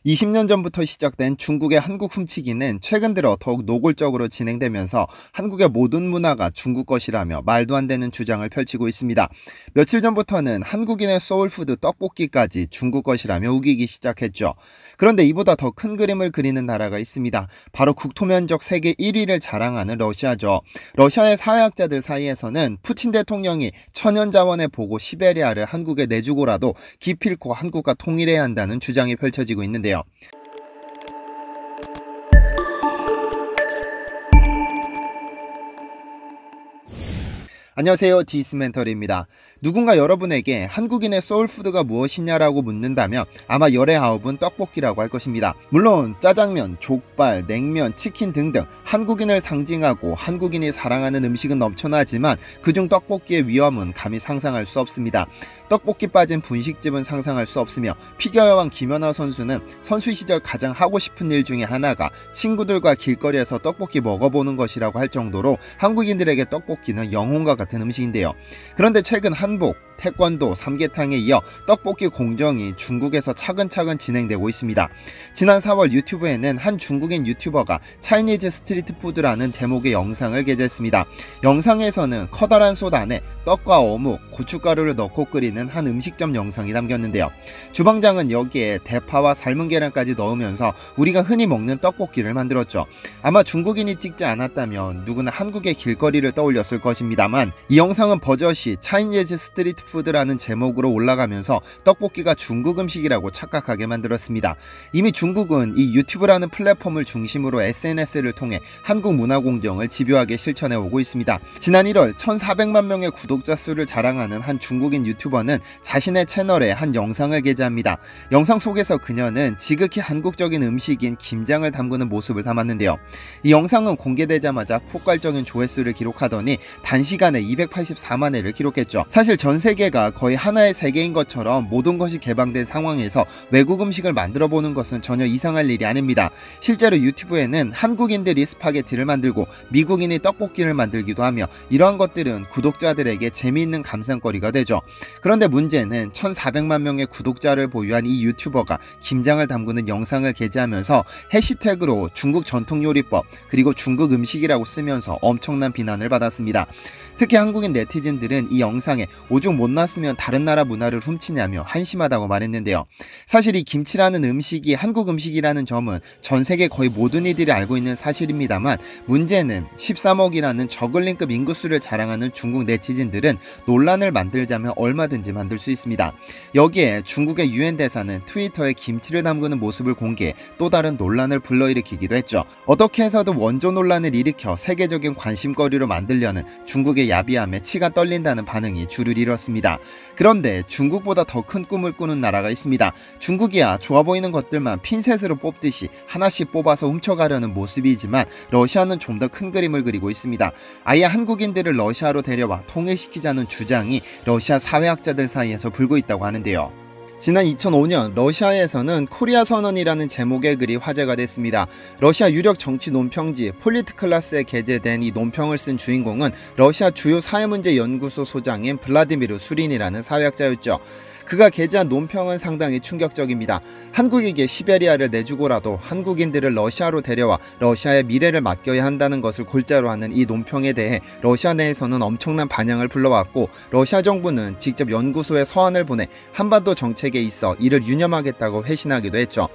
20년 전부터 시작된 중국의 한국 훔치기는 최근 들어 더욱 노골적으로 진행되면서 한국의 모든 문화가 중국 것이라며 말도 안 되는 주장을 펼치고 있습니다. 며칠 전부터는 한국인의 소울푸드 떡볶이까지 중국 것이라며 우기기 시작했죠. 그런데 이보다 더 큰 그림을 그리는 나라가 있습니다. 바로 국토면적 세계 1위를 자랑하는 러시아죠. 러시아의 사회학자들 사이에서는 푸틴 대통령이 천연자원의 보고 시베리아를 한국에 내주고라도 기필코 한국과 통일해야 한다는 주장이 펼쳐지고 있는데요. 안녕하세요, 디스멘터리입니다. 누군가 여러분에게 한국인의 소울푸드가 무엇이냐라고 묻는다면 아마 열의 아홉은 떡볶이라고 할 것입니다. 물론 짜장면, 족발, 냉면, 치킨 등등 한국인을 상징하고 한국인이 사랑하는 음식은 넘쳐나지만 그중 떡볶이의 위엄은 감히 상상할 수 없습니다. 떡볶이 빠진 분식집은 상상할 수 없으며 피겨 여왕 김연아 선수는 선수 시절 가장 하고 싶은 일 중에 하나가 친구들과 길거리에서 떡볶이 먹어보는 것이라고 할 정도로 한국인들에게 떡볶이는 영혼과 같은 음식인데요. 그런데 최근 한복, 태권도, 삼계탕에 이어 떡볶이 공정이 중국에서 차근차근 진행되고 있습니다. 지난 4월 유튜브에는 한 중국인 유튜버가 차이니즈 스트리트 푸드라는 제목의 영상을 게재했습니다. 영상에서는 커다란 솥 안에 떡과 어묵, 고춧가루를 넣고 끓이는 한 음식점 영상이 담겼는데요. 주방장은 여기에 대파와 삶은 계란까지 넣으면서 우리가 흔히 먹는 떡볶이를 만들었죠. 아마 중국인이 찍지 않았다면 누구나 한국의 길거리를 떠올렸을 것입니다만 이 영상은 버젓이 차이니즈 스트리트 푸드라는 제목으로 올라가면서 떡볶이가 중국 음식이라고 착각하게 만들었습니다. 이미 중국은 이 유튜브라는 플랫폼을 중심으로 SNS를 통해 한국 문화 공정을 집요하게 실천해 오고 있습니다. 지난 1월 1,400만 명의 구독자 수를 자랑하는 한 중국인 유튜버는 자신의 채널에 한 영상을 게재합니다. 영상 속에서 그녀는 지극히 한국적인 음식인 김장을 담그는 모습을 담았는데요. 이 영상은 공개되자마자 폭발적인 조회수를 기록하더니 단시간에 284만 회를 기록했죠. 사실 전 세계가 거의 하나의 세계인 것처럼 모든 것이 개방된 상황에서 외국 음식을 만들어보는 것은 전혀 이상할 일이 아닙니다. 실제로 유튜브에는 한국인들이 스파게티를 만들고 미국인이 떡볶이를 만들기도 하며 이러한 것들은 구독자들에게 재미있는 감상거리가 되죠. 그런데 문제는 1,400만 명의 구독자를 보유한 이 유튜버가 김장을 담그는 영상을 게재하면서 해시태그로 중국 전통요리법 그리고 중국 음식이라고 쓰면서 엄청난 비난을 받았습니다. 특히 한국인 네티즌들은 이 영상에 오죽 못났으면 다른 나라 문화를 훔치냐며 한심하다고 말했는데요. 사실 이 김치라는 음식이 한국 음식이라는 점은 전 세계 거의 모든 이들이 알고 있는 사실입니다만 문제는 13억이라는 저글링급 인구수를 자랑하는 중국 네티즌들은 논란을 만들자면 얼마든지 만들 수 있습니다. 여기에 중국의 유엔 대사는 트위터에 김치를 담그는 모습을 공개해 또 다른 논란을 불러일으키기도 했죠. 어떻게 해서든 원조 논란을 일으켜 세계적인 관심거리로 만들려는 중국의 야비함에 치가 떨린다는 반응이 줄을 이뤘습니다. 그런데 중국보다 더 큰 꿈을 꾸는 나라가 있습니다. 중국이야 좋아 보이는 것들만 핀셋으로 뽑듯이 하나씩 뽑아서 훔쳐가려는 모습이지만 러시아는 좀 더 큰 그림을 그리고 있습니다. 아예 한국인들을 러시아로 데려와 통일시키자는 주장이 러시아 사회학자들 사이에서 불고 있다고 하는데요. 지난 2005년 러시아에서는 코리아 선언이라는 제목의 글이 화제가 됐습니다. 러시아 유력 정치 논평지 폴리트클라스에 게재된 이 논평을 쓴 주인공은 러시아 주요 사회문제 연구소 소장인 블라디미르 수린이라는 사회학자였죠. 그가 게재한 논평은 상당히 충격적입니다. 한국에게 시베리아를 내주고라도 한국인들을 러시아로 데려와 러시아의 미래를 맡겨야 한다는 것을 골자로 하는 이 논평에 대해 러시아 내에서는 엄청난 반향을 불러왔고 러시아 정부는 직접 연구소에 서한을 보내 한반도 정책에 있어 이를 유념하겠다고 회신하기도 했죠.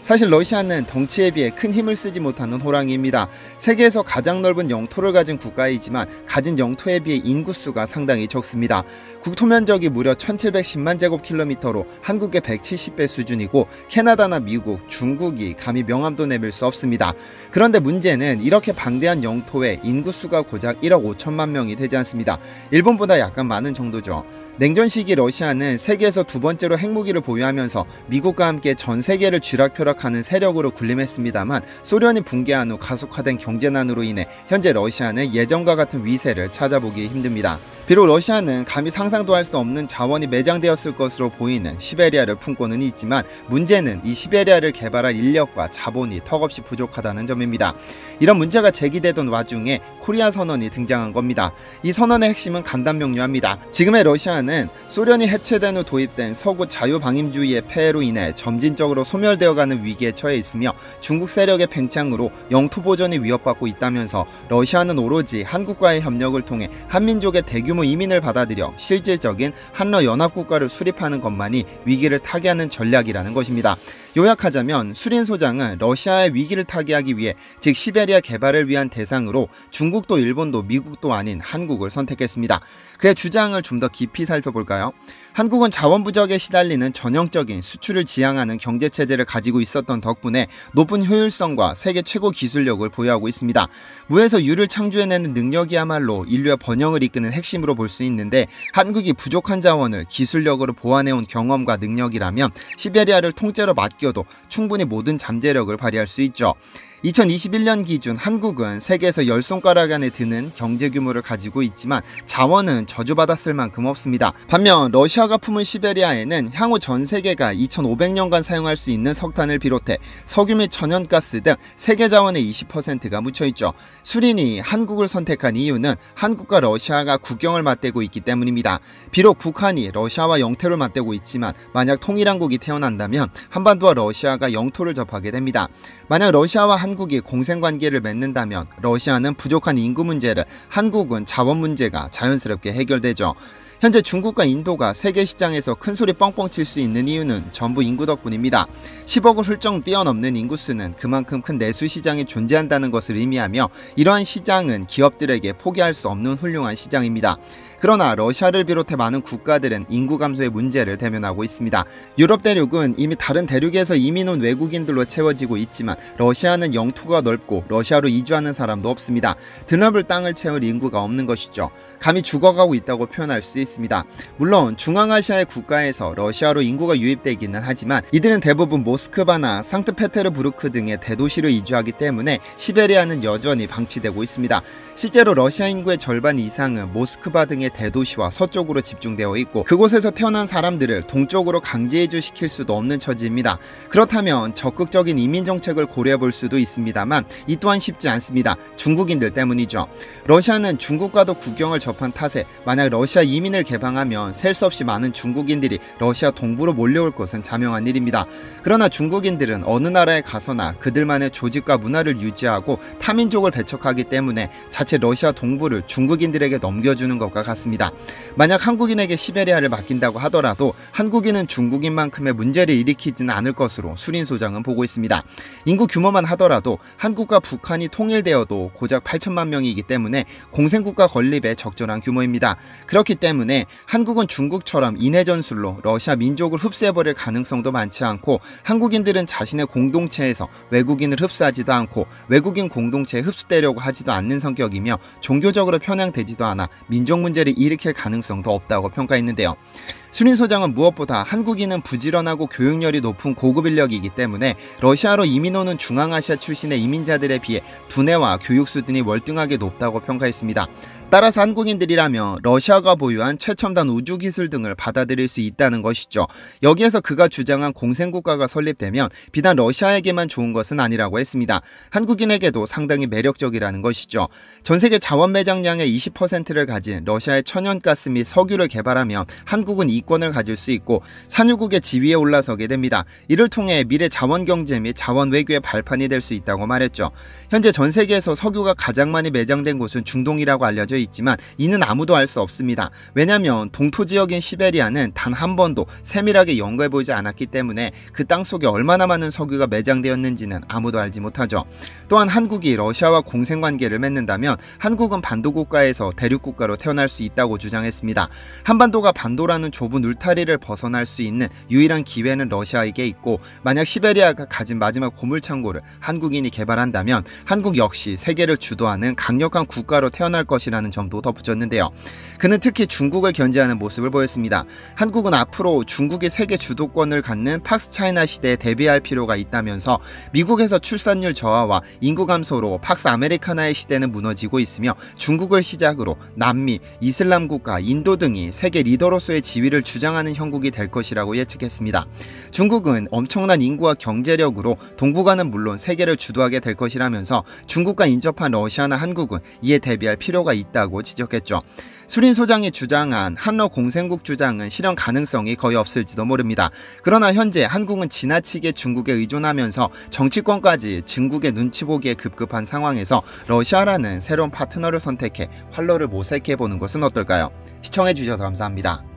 사실 러시아는 덩치에 비해 큰 힘을 쓰지 못하는 호랑이입니다. 세계에서 가장 넓은 영토를 가진 국가이지만 가진 영토에 비해 인구수가 상당히 적습니다. 국토 면적이 무려 1710만 제곱킬로미터로 한국의 170배 수준이고 캐나다나 미국, 중국이 감히 명함도 내밀 수 없습니다. 그런데 문제는 이렇게 방대한 영토에 인구수가 고작 1억 5천만 명이 되지 않습니다. 일본보다 약간 많은 정도죠. 냉전 시기 러시아는 세계에서 두 번째로 핵무기를 보유하면서 미국과 함께 전 세계를 쥐락펴락하는 세력으로 군림했습니다만 소련이 붕괴한 후 가속화된 경제난으로 인해 현재 러시아는 예전과 같은 위세를 찾아보기 힘듭니다. 비록 러시아는 감히 상상도 할 수 없는 자원이 매장되었을 것으로 보이는 시베리아를 품고는 있지만 문제는 이 시베리아를 개발할 인력과 자본이 턱없이 부족하다는 점입니다. 이런 문제가 제기되던 와중에 코리아 선언이 등장한 겁니다. 이 선언의 핵심은 간단명료합니다. 지금의 러시아는 소련이 해체된 후 도입된 서구 자유방임주의의 폐해로 인해 점진적으로 소멸되어가는 위기에 처해 있으며 중국 세력의 팽창으로 영토 보존이 위협받고 있다면서 러시아는 오로지 한국과의 협력을 통해 한민족의 대규모 이민을 받아들여 실질적인 한러 연합국가를 수립하는 것만이 위기를 타개하는 전략이라는 것입니다. 요약하자면 수린 소장은 러시아의 위기를 타개하기 위해 즉 시베리아 개발을 위한 대상으로 중국도 일본도 미국도 아닌 한국을 선택했습니다. 그의 주장을 좀 더 깊이 살펴볼까요? 한국은 자원 부족에 시달리는 전형적인 수출을 지향하는 경제체제를 가지고 있었던 덕분에 높은 효율성과 세계 최고 기술력을 보유하고 있습니다. 무에서 유를 창조해내는 능력이야말로 인류의 번영을 이끄는 핵심으로 볼 수 있는데 한국이 부족한 자원을 기술력으로 보완해온 경험과 능력이라면 시베리아를 통째로 맡겨도 충분히 모든 잠재력을 발휘할 수 있죠. 2021년 기준 한국은 세계에서 10손가락 안에 드는 경제 규모를 가지고 있지만 자원은 저주받았을 만큼 없습니다. 반면 러시아가 품은 시베리아에는 향후 전 세계가 2500년간 사용할 수 있는 석탄을 비롯해 석유 및 천연가스 등 세계 자원의 20%가 묻혀있죠. 수린이 한국을 선택한 이유는 한국과 러시아가 국경을 맞대고 있기 때문입니다. 비록 북한이 러시아와 영토를 맞대고 있지만 만약 통일한국이 태어난다면 한반도와 러시아가 영토를 접하게 됩니다. 만약 러시아와 한국이 공생관계를 맺는다면 러시아는 부족한 인구 문제를, 한국은 자원 문제가 자연스럽게 해결되죠. 현재 중국과 인도가 세계 시장에서 큰소리 뻥뻥 칠 수 있는 이유는 전부 인구 덕분입니다. 10억을 훌쩍 뛰어넘는 인구수는 그만큼 큰 내수 시장이 존재한다는 것을 의미하며 이러한 시장은 기업들에게 포기할 수 없는 훌륭한 시장입니다. 그러나 러시아를 비롯해 많은 국가들은 인구 감소의 문제를 대면하고 있습니다. 유럽 대륙은 이미 다른 대륙에서 이민 온 외국인들로 채워지고 있지만 러시아는 영토가 넓고 러시아로 이주하는 사람도 없습니다. 드넓을 땅을 채울 인구가 없는 것이죠. 감히 죽어가고 있다고 표현할 수 있습니다. 물론 중앙아시아의 국가에서 러시아로 인구가 유입되기는 하지만 이들은 대부분 모스크바나 상트페테르부르크 등의 대도시로 이주하기 때문에 시베리아는 여전히 방치되고 있습니다. 실제로 러시아 인구의 절반 이상은 모스크바 등의 대도시와 서쪽으로 집중되어 있고 그곳에서 태어난 사람들을 동쪽으로 강제 이주시킬 수도 없는 처지입니다. 그렇다면 적극적인 이민 정책을 고려해 볼 수도 있습니다만 이 또한 쉽지 않습니다. 중국인들 때문이죠. 러시아는 중국과도 국경을 접한 탓에 만약 러시아 이민을 개방하면 셀 수 없이 많은 중국인들이 러시아 동부로 몰려올 것은 자명한 일입니다. 그러나 중국인들은 어느 나라에 가서나 그들만의 조직과 문화를 유지하고 타민족을 배척하기 때문에 자체 러시아 동부를 중국인들에게 넘겨주는 것과 같습니다. 만약 한국인에게 시베리아를 맡긴다고 하더라도 한국인은 중국인만큼의 문제를 일으키지는 않을 것으로 수린 소장은 보고 있습니다. 인구 규모만 하더라도 한국과 북한이 통일되어도 고작 8천만 명이기 때문에 공생국가 건립에 적절한 규모입니다. 그렇기 때문에 한국은 중국처럼 인해 전술로 러시아 민족을 흡수해버릴 가능성도 많지 않고 한국인들은 자신의 공동체에서 외국인을 흡수하지도 않고 외국인 공동체에 흡수되려고 하지도 않는 성격이며 종교적으로 편향되지도 않아 민족 문제를 일으킬 가능성도 없다고 평가했는데요. 수린 소장은 무엇보다 한국인은 부지런하고 교육열이 높은 고급 인력이기 때문에 러시아로 이민 오는 중앙아시아 출신의 이민자들에 비해 두뇌와 교육 수준이 월등하게 높다고 평가했습니다. 따라서 한국인들이라면 러시아가 보유한 최첨단 우주기술 등을 받아들일 수 있다는 것이죠. 여기에서 그가 주장한 공생국가가 설립되면 비단 러시아에게만 좋은 것은 아니라고 했습니다. 한국인에게도 상당히 매력적이라는 것이죠. 전세계 자원 매장량의 20%를 가진 러시아의 천연가스 및 석유를 개발하면 한국은 이권을 가질 수 있고 산유국의 지위에 올라서게 됩니다. 이를 통해 미래 자원경제 및 자원외교의 발판이 될 수 있다고 말했죠. 현재 전세계에서 석유가 가장 많이 매장된 곳은 중동이라고 알려져 있지만 이는 아무도 알 수 없습니다. 왜냐하면 동토지역인 시베리아는 단 한 번도 세밀하게 연구해보지 않았기 때문에 그 땅속에 얼마나 많은 석유가 매장되었는지는 아무도 알지 못하죠. 또한 한국이 러시아와 공생관계를 맺는다면 한국은 반도국가에서 대륙국가로 태어날 수 있다고 주장했습니다. 한반도가 반도라는 좁은 울타리를 벗어날 수 있는 유일한 기회는 러시아에게 있고 만약 시베리아가 가진 마지막 보물창고를 한국인이 개발한다면 한국 역시 세계를 주도하는 강력한 국가로 태어날 것이라는 점도 덧붙였는데요. 그는 특히 중국을 견제하는 모습을 보였습니다. 한국은 앞으로 중국이 세계 주도권을 갖는 팍스 차이나 시대에 대비할 필요가 있다면서 미국에서 출산율 저하와 인구 감소로 팍스 아메리카나의 시대는 무너지고 있으며 중국을 시작으로 남미, 이슬람 국가, 인도 등이 세계 리더로서의 지위를 주장하는 형국이 될 것이라고 예측했습니다. 중국은 엄청난 인구와 경제력으로 동북아는 물론 세계를 주도하게 될 것이라면서 중국과 인접한 러시아나 한국은 이에 대비할 필요가 있다 있다고 지적했죠. 수린 소장이 주장한 한러 공생국 주장은 실현 가능성이 거의 없을지도 모릅니다. 그러나 현재 한국은 지나치게 중국에 의존하면서 정치권까지 중국의 눈치 보기에 급급한 상황에서 러시아라는 새로운 파트너를 선택해 활로를 모색해보는 것은 어떨까요? 시청해주셔서 감사합니다.